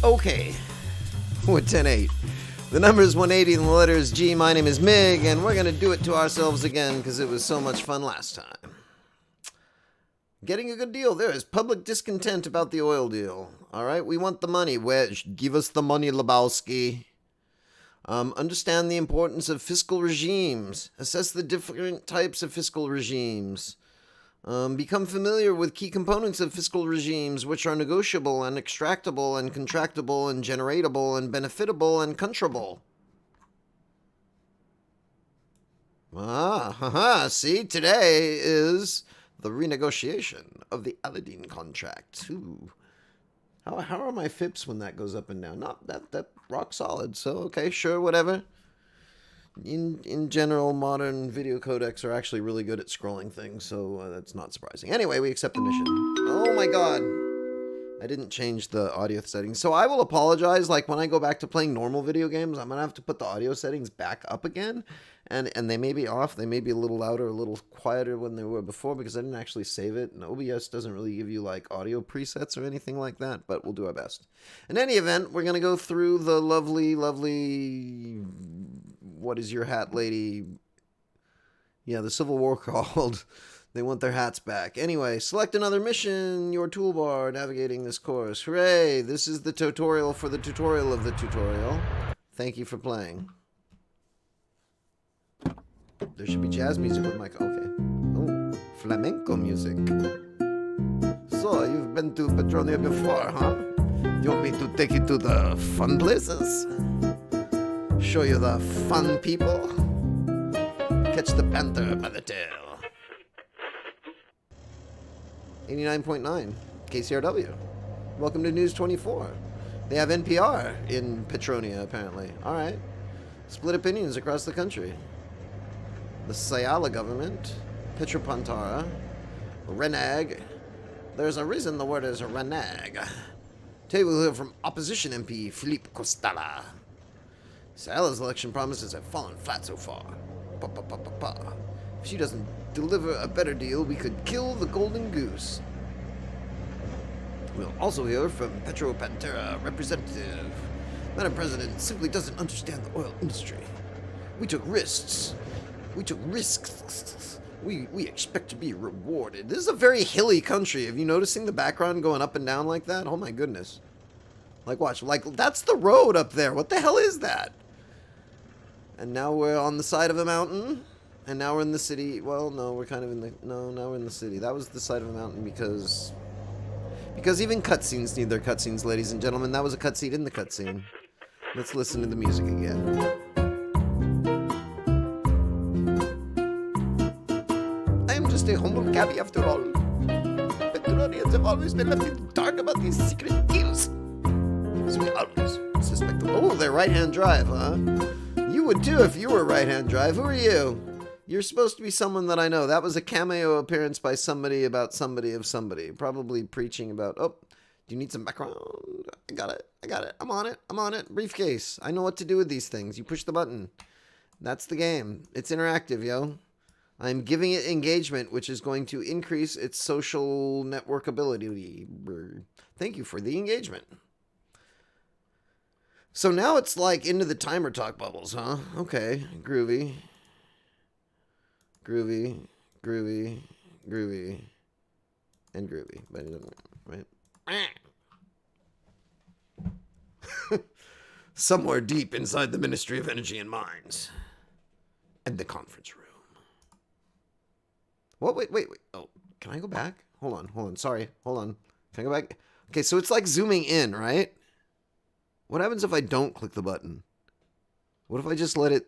Okay, we're 10-8. The number is 180 and the letter is G. My name is Mig, and we're going to do it to ourselves again because it was so much fun last time. Getting a good deal. There is public discontent about the oil deal. All right, we want the money. Give us the money, Lebowski. Understand the importance of fiscal regimes. Assess the different types of fiscal regimes. Become familiar with key components of fiscal regimes, which are negotiable and extractable and contractable and generatable and benefitable and controllable. See, today is the renegotiation of the Aladdin contract. Ooh. How are my FIPS when that goes up and down? Not that rock solid. So, okay, sure, whatever. In general, modern video codecs are actually really good at scrolling things, so that's not surprising. Anyway, we accept the mission. Oh my god. I didn't change the audio settings. So I will apologize. Like, when I go back to playing normal video games, I'm going to have to put the audio settings back up again. And they may be off. They may be a little louder, a little quieter than they were before because I didn't actually save it. And OBS doesn't really give you, like, audio presets or anything like that, but we'll do our best. In any event, we're going to go through the lovely, lovely... What is your hat, lady? Yeah, the Civil War called. They want their hats back. Anyway, select another mission, your toolbar, navigating this course. Hooray! This is the tutorial for the tutorial of the tutorial. Thank you for playing. There should be jazz music with Mike. Okay. Oh, flamenco music. So, you've been to Petronia before, huh? You want me to take you to the fun places? Show you the fun people? Catch the panther by the tail. 89.9 KCRW. Welcome to News 24. They have NPR in Petronia, apparently. Alright. Split opinions across the country. The Sayala government, Petropantara, Reneg. There's a reason the word is Reneg. Today we'll hear from opposition MP Philippe Costala. Sayala's election promises have fallen flat so far. If she doesn't deliver a better deal, we could kill the golden goose. We'll also hear from Petropantera representative. Madam President simply doesn't understand the oil industry. We took risks. We expect to be rewarded. This is a very hilly country. Have you noticing the background going up and down like that? Oh my goodness. Like, watch. Like, that's the road up there. What the hell is that? And now we're on the side of a mountain. And now we're in the city. Well, no, we're kind of in the... No, now we're in the city. That was the side of a mountain because even cutscenes need their cutscenes, ladies and gentlemen. That was a cutscene in the cutscene. Let's listen to the music again. I am just a humble cabbie after all. Petronians have always been left in the dark about these secret deals. So we always suspect them. Oh, they're right-hand drive, huh? You would too if you were right-hand drive. Who are you? You're supposed to be someone that I know. That was a cameo appearance by somebody about somebody of somebody. Probably preaching about, oh, do you need some background? I got it. I'm on it. Briefcase. I know what to do with these things. You push the button. That's the game. It's interactive, yo. I'm giving it engagement, which is going to increase its social network ability. Thank you for the engagement. So now it's like into the timer talk bubbles, huh? Okay, groovy. And groovy. But it doesn't, right? Somewhere deep inside the Ministry of Energy and Mines. And the conference room. What? Wait. Oh, can I go back? Hold on. Sorry. Hold on. Can I go back? Okay, so it's like zooming in, right? What happens if I don't click the button? What if I just let it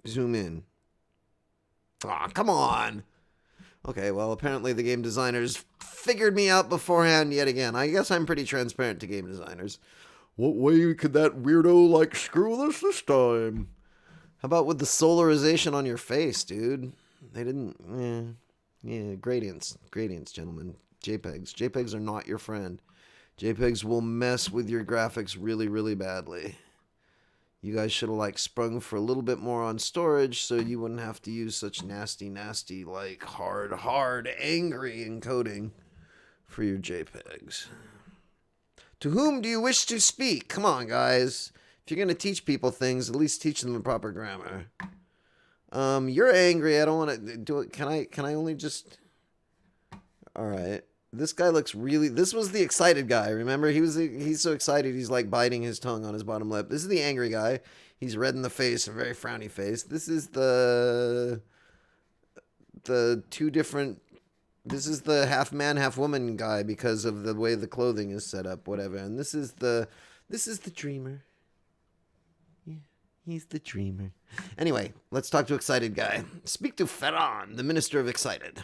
zoom in? Aw, come on. Okay, well, apparently the game designers figured me out beforehand yet again. I guess I'm pretty transparent to game designers. What way could that weirdo, like, screw us this time? How about with the solarization on your face, dude? They didn't... Yeah, gradients, gentlemen. JPEGs are not your friend. JPEGs will mess with your graphics really, really badly. You guys should have, like, sprung for a little bit more on storage so you wouldn't have to use such nasty, like, hard, angry encoding for your JPEGs. To whom do you wish to speak? Come on, guys. If you're going to teach people things, at least teach them the proper grammar. You're angry. I don't want to do it. Can I only just... All right. This guy looks really... This was the excited guy, remember? He's so excited, he's like biting his tongue on his bottom lip. This is the angry guy. He's red in the face, a very frowny face. This is the two different... This is the half man, half woman guy because of the way the clothing is set up, whatever. And this is the dreamer. Yeah, he's the dreamer. Anyway, let's talk to excited guy. Speak to Ferran, the minister of excited.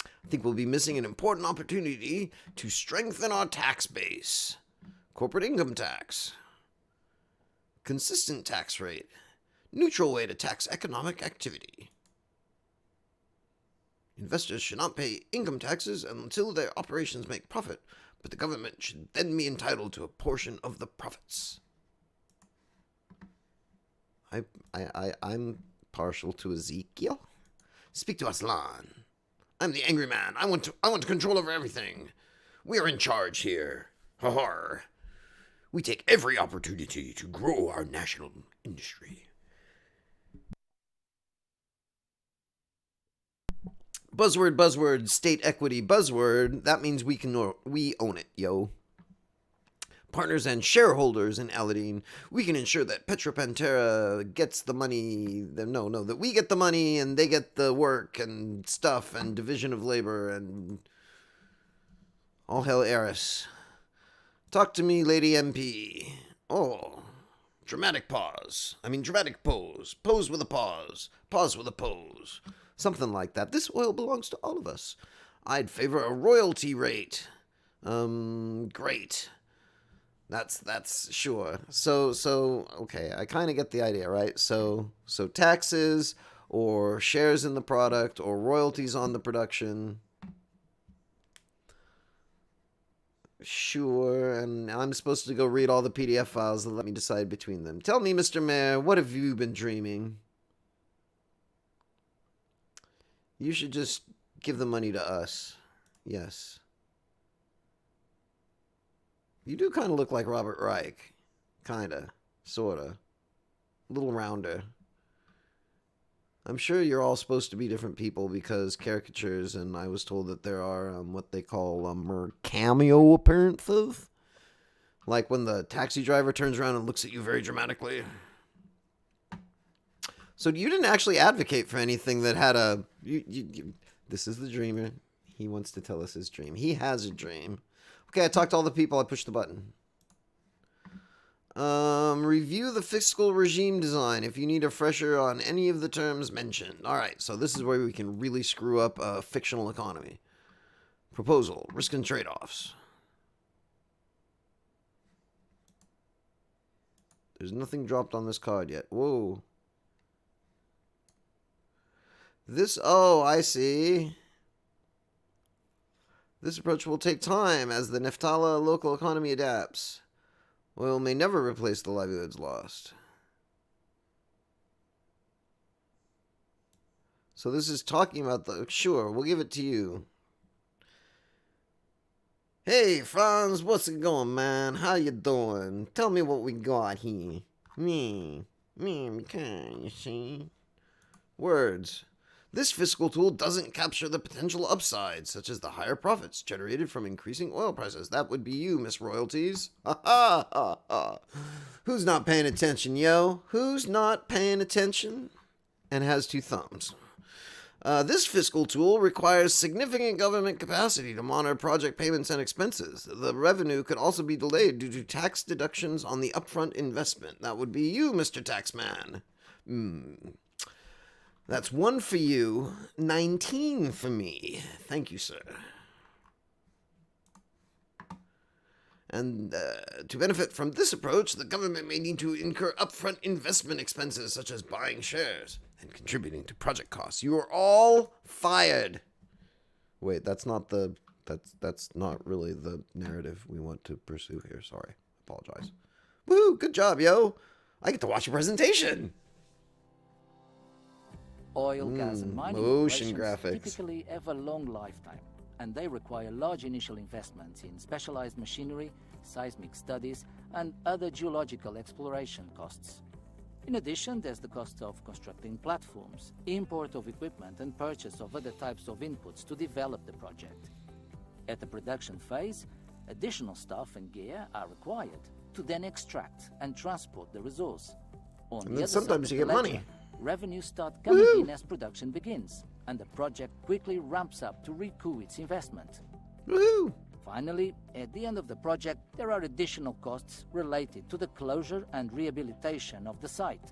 I think we'll be missing an important opportunity to strengthen our tax base. Corporate income tax. Consistent tax rate. Neutral way to tax economic activity. Investors should not pay income taxes until their operations make profit, but the government should then be entitled to a portion of the profits. I'm partial to Ezekiel. Speak to Aslan. I'm the angry man. I want control over everything. We are in charge here. Ha ha. We take every opportunity to grow our national industry. Buzzword, buzzword, state equity, buzzword. That means we own it, yo. Partners and shareholders in Aladdin, we can ensure that Petropantera gets the money. That we get the money and they get the work and stuff and division of labor and all hell heiress. Talk to me, Lady MP. Oh, dramatic pause. Dramatic pose. Pose with a pause. Pause with a pose. Something like that. This oil belongs to all of us. I'd favor a royalty rate. Great. That's sure. So okay, I kind of get the idea, right? So taxes or shares in the product or royalties on the production. Sure, and I'm supposed to go read all the PDF files and let me decide between them. Tell me, Mr. Mayor, what have you been dreaming? You should just give the money to us. Yes. You do kind of look like Robert Reich. Kinda. Sorta. A little rounder. I'm sure you're all supposed to be different people because caricatures, and I was told that there are what they call cameo appearances. Like when the taxi driver turns around and looks at you very dramatically. So you didn't actually advocate for anything that had a... This is the dreamer. He wants to tell us his dream. He has a dream. Okay, I talked to all the people. I pushed the button. Review the fiscal regime design if you need a fresher on any of the terms mentioned. All right, so this is where we can really screw up a fictional economy. Proposal, risk and trade-offs. There's nothing dropped on this card yet. Whoa. I see. This approach will take time as the Neftala local economy adapts. Oil may never replace the livelihoods lost. So this is talking about the... Sure, we'll give it to you. Hey, Franz, what's it going, man? How you doing? Tell me what we got here. Me, okay, you see? Words. This fiscal tool doesn't capture the potential upsides, such as the higher profits generated from increasing oil prices. That would be you, Miss Royalties. Ha ha ha ha. Who's not paying attention, yo? Who's not paying attention? And has two thumbs. This fiscal tool requires significant government capacity to monitor project payments and expenses. The revenue could also be delayed due to tax deductions on the upfront investment. That would be you, Mr. Taxman. That's 1 for you, 19 for me. Thank you, sir. And to benefit from this approach, the government may need to incur upfront investment expenses such as buying shares and contributing to project costs. You are all fired. Wait, that's not really the narrative we want to pursue here. Sorry. Apologize. Woo, good job, yo. I get to watch a presentation. Oil, gas, and mining motion operations graphics. typically have a long lifetime, and they require large initial investments in specialized machinery, seismic studies, and other geological exploration costs. In addition, there's the cost of constructing platforms, import of equipment, and purchase of other types of inputs to develop the project. At the production phase, additional staff and gear are required to then extract and transport the resource. On And the then other sometimes side you of get the money. ledger, revenues start coming in as production begins, and the project quickly ramps up to recoup its investment. Woohoo! Finally, at the end of the project, there are additional costs related to the closure and rehabilitation of the site.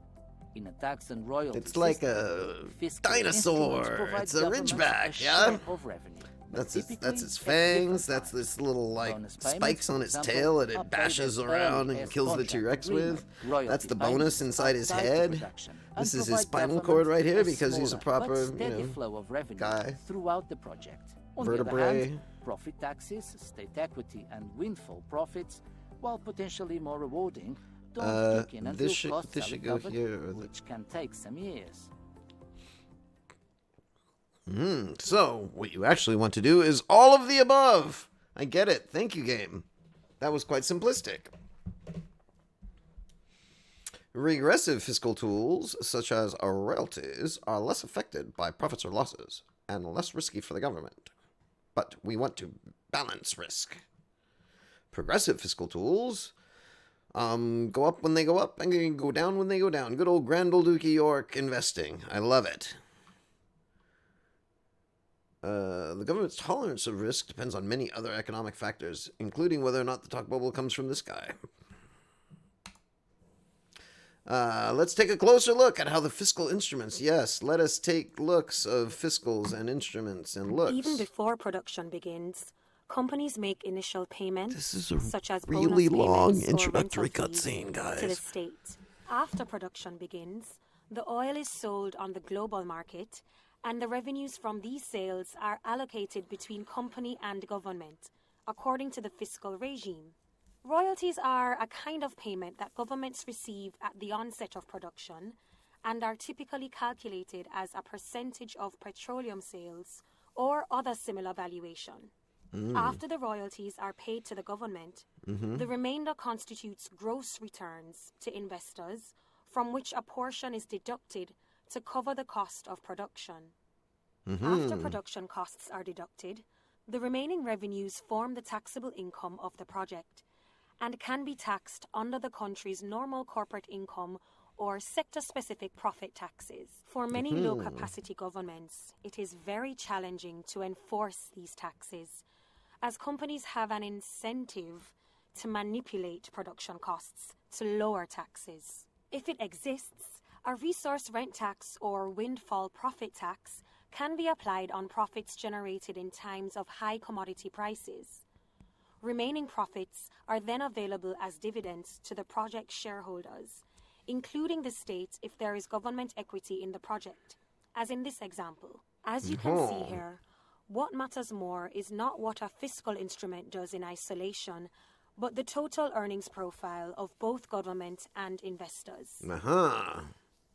In a tax and royalty It's like system, a fiscal dinosaur. instruments provide It's a governments ridgeback, a yeah? share of revenue. That's Typically, its at fangs. different That's times. this little like Bonus payments, spikes on for its example, tail that are it paid bashes as around early and as kills the contract T-Rex agreement. with. Royalty That's the payments bonus inside his are tied to head. production and This is his provide spinal government cord right here a because he's a smaller proper, but steady flow of revenue guy. throughout the project. On the other Vertebrae. hand, profit taxes, state equity, and windfall profits, while potentially more rewarding, don't kick in until costs are should go recovered, here, or which can take some years. So, what you actually want to do is all of the above. I get it. Thank you, game. That was quite simplistic. Regressive fiscal tools, such as royalties, are less affected by profits or losses, and less risky for the government. But we want to balance risk. Progressive fiscal tools go up when they go up, and go down when they go down. Good old Grand Old Duke York investing. I love it. The government's tolerance of risk depends on many other economic factors, including whether or not the talk bubble comes from this guy. Let's take a closer look at how the fiscal instruments. Yes, let us take looks of fiscals and instruments and looks. Even before production begins, companies make initial payments, This is a such as really bonus long payments or introductory rental fees, cutscene, to the guys. state. After production begins, the oil is sold on the global market, and the revenues from these sales are allocated between company and government, according to the fiscal regime. Royalties are a kind of payment that governments receive at the onset of production and are typically calculated as a percentage of petroleum sales or other similar valuation. After the royalties are paid to the government, the remainder constitutes gross returns to investors, from which a portion is deducted to cover the cost of production. After production costs are deducted, the remaining revenues form the taxable income of the project and can be taxed under the country's normal corporate income or sector-specific profit taxes. For many low-capacity governments, it is very challenging to enforce these taxes, as companies have an incentive to manipulate production costs to lower taxes. If it exists, a resource rent tax or windfall profit tax can be applied on profits generated in times of high commodity prices. Remaining profits are then available as dividends to the project shareholders, including the state if there is government equity in the project, as in this example. As you can see here, what matters more is not what a fiscal instrument does in isolation, but the total earnings profile of both government and investors.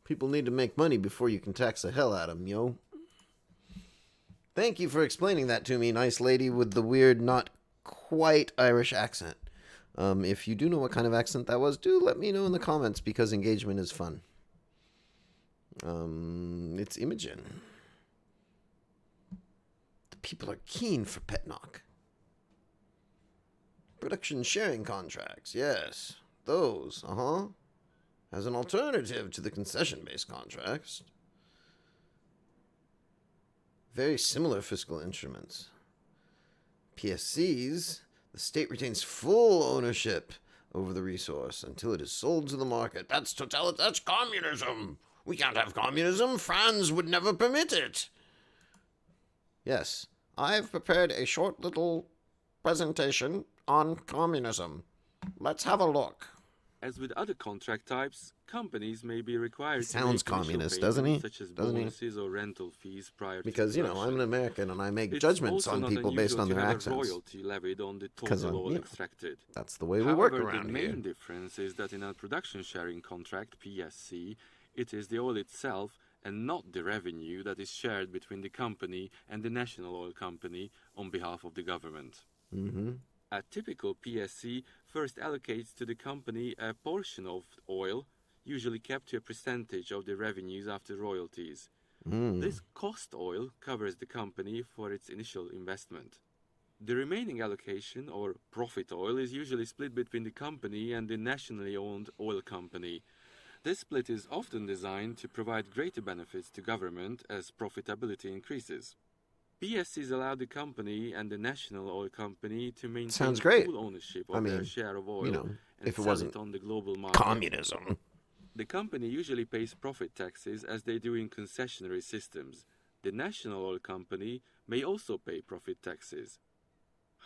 People need to make money before you can tax the hell out of them, yo. Thank you for explaining that to me, nice lady with the weird, not quite Irish accent. If you do know what kind of accent that was, do let me know in the comments, because engagement is fun. It's Imogen. The people are keen for Petnock. Production sharing contracts, yes. Those, as an alternative to the concession-based contracts. Very similar fiscal instruments. PSCs, the state retains full ownership over the resource until it is sold to the market. That's communism. We can't have communism. France would never permit it. Yes, I've prepared a short little presentation on communism. Let's have a look. As with other contract types, companies may be required He sounds to make communist, initial doesn't he? payments, such as Doesn't he? bonuses or rental fees prior Because, to you know, I'm an production. American and I make It's judgments also on not people based unusual on to their have accents. a royalty levied on the 'Cause, total oil you know, extracted. That's the way we However, work the around main here. difference is that in a production sharing contract, PSC, it is the oil itself and not the revenue that is shared between the company and the national oil company on behalf of the government. Mm-hmm. A typical PSC first allocates to the company a portion of oil, usually kept to a percentage of the revenues after royalties. This cost oil covers the company for its initial investment. The remaining allocation, or profit oil, is usually split between the company and the nationally owned oil company. This split is often designed to provide greater benefits to government as profitability increases. PSCs allow the company and the national oil company to maintain Sounds great. full ownership of their share of oil and if it sell wasn't it on the global market. communism. The company usually pays profit taxes as they do in concessionary systems. The national oil company may also pay profit taxes.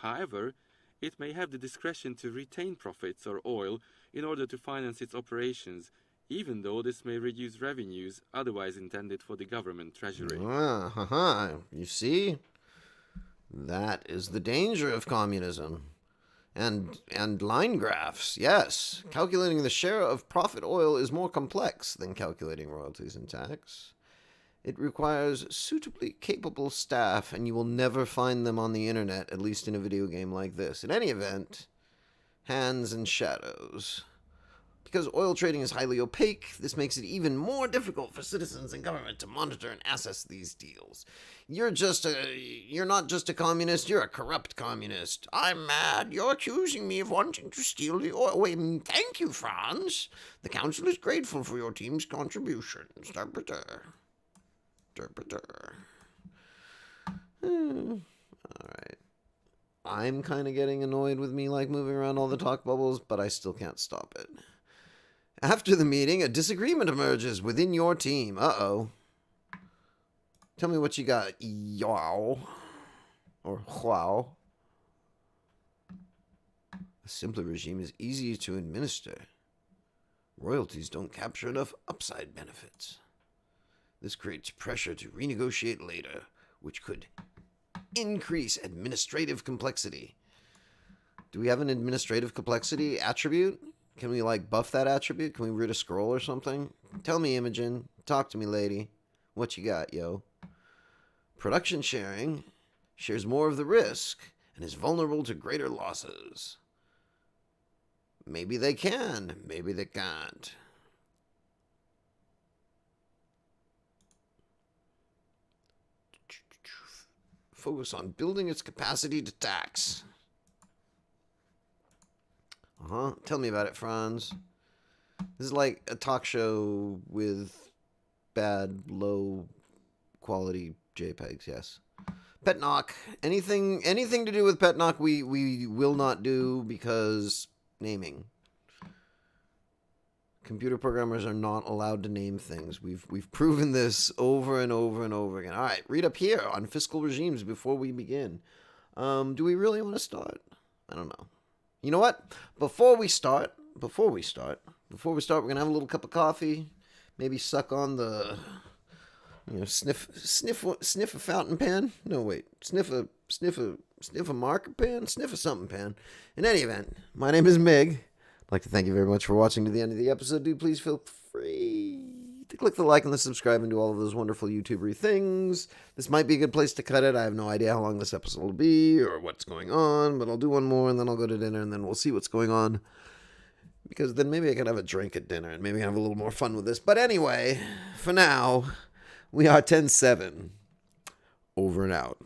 However, it may have the discretion to retain profits or oil in order to finance its operations, even though this may reduce revenues otherwise intended for the government treasury. You see? That is the danger of communism. And line graphs, yes. Calculating the share of profit oil is more complex than calculating royalties and tax. It requires suitably capable staff, and you will never find them on the internet, at least in a video game like this. In any event, hands and shadows. Because oil trading is highly opaque, this makes it even more difficult for citizens and government to monitor and assess these deals. You're not just a communist, you're a corrupt communist. I'm mad. You're accusing me of wanting to steal the oil. Wait, thank you, Franz. The council is grateful for your team's contributions. Alright. I'm kind of getting annoyed with me like moving around all the talk bubbles, but I still can't stop it. After the meeting, a disagreement emerges within your team. Uh-oh. Tell me what you got, yow. Or wow. A simpler regime is easier to administer. Royalties don't capture enough upside benefits. This creates pressure to renegotiate later, which could increase administrative complexity. Do we have an administrative complexity attribute? Can we, buff that attribute? Can we read a scroll or something? Tell me, Imogen. Talk to me, lady. What you got, yo? Production sharing shares more of the risk and is vulnerable to greater losses. Maybe they can. Maybe they can't. Focus on building its capacity to tax. Tell me about it, Franz. This is like a talk show with bad, low quality JPEGs, yes. Petnock. Anything to do with Petnock we will not do because naming. Computer programmers are not allowed to name things. We've proven this over and over and over again. All right, read up here on fiscal regimes before we begin. Do we really want to start? I don't know. You know what? Before we start, we're gonna have a little cup of coffee, maybe suck on the, sniff a fountain pen. No, wait, sniff a marker pen, sniff a something pen. In any event, my name is Mig. I'd like to thank you very much for watching to the end of the episode. Do please feel free to click the like and the subscribe and do all of those wonderful YouTubery things. This might be a good place to cut it. I have no idea how long this episode will be or what's going on, but I'll do one more and then I'll go to dinner and then we'll see what's going on. Because then maybe I can have a drink at dinner and maybe have a little more fun with this. But anyway, for now, we are 10-7. Over and out.